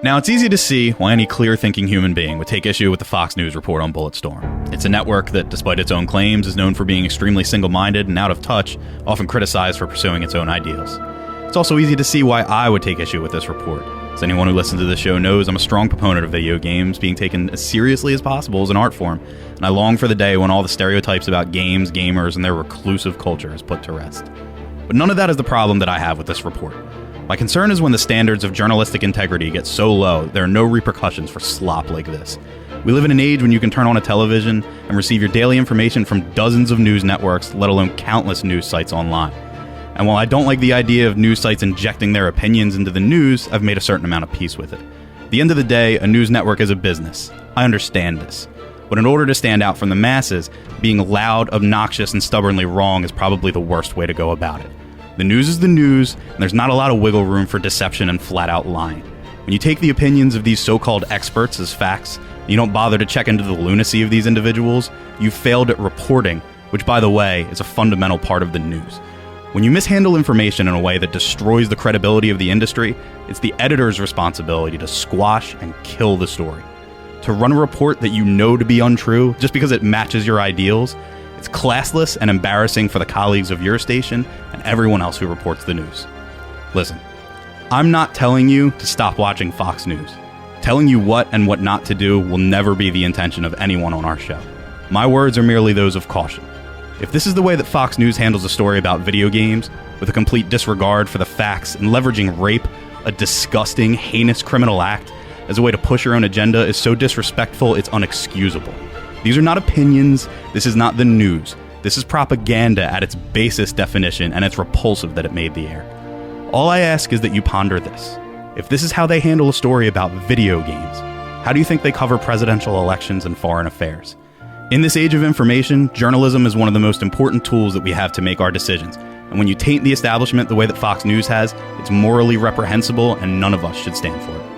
Now, it's easy to see why any clear-thinking human being would take issue with the Fox News report on Bulletstorm. It's a network that, despite its own claims, is known for being extremely single-minded and out of touch, often criticized for pursuing its own ideals. It's also easy to see why I would take issue with this report. As anyone who listens to this show knows, I'm a strong proponent of video games being taken as seriously as possible as an art form, and I long for the day when all the stereotypes about games, gamers, and their reclusive culture is put to rest. But none of that is the problem that I have with this report. My concern is when the standards of journalistic integrity get so low, there are no repercussions for slop like this. We live in an age when you can turn on a television and receive your daily information from dozens of news networks, let alone countless news sites online. And while I don't like the idea of news sites injecting their opinions into the news, I've made a certain amount of peace with it. At the end of the day, a news network is a business. I understand this. But in order to stand out from the masses, being loud, obnoxious, and stubbornly wrong is probably the worst way to go about it. The news is the news, and there's not a lot of wiggle room for deception and flat-out lying. When you take the opinions of these so-called experts as facts, and you don't bother to check into the lunacy of these individuals, you've failed at reporting, which, by the way, is a fundamental part of the news. When you mishandle information in a way that destroys the credibility of the industry, it's the editor's responsibility to squash and kill the story. To run a report that you know to be untrue just because it matches your ideals, it's classless and embarrassing for the colleagues of your station and everyone else who reports the news. Listen, I'm not telling you to stop watching Fox News. Telling you what and what not to do will never be the intention of anyone on our show. My words are merely those of caution. If this is the way that Fox News handles a story about video games, with a complete disregard for the facts and leveraging rape, a disgusting, heinous criminal act, as a way to push your own agenda is so disrespectful it's unexcusable. These are not opinions, this is not the news. This is propaganda at its basest definition, and it's repulsive that it made the air. All I ask is that you ponder this. If this is how they handle a story about video games, how do you think they cover presidential elections and foreign affairs? In this age of information, journalism is one of the most important tools that we have to make our decisions. And when you taint the establishment the way that Fox News has, it's morally reprehensible and none of us should stand for it.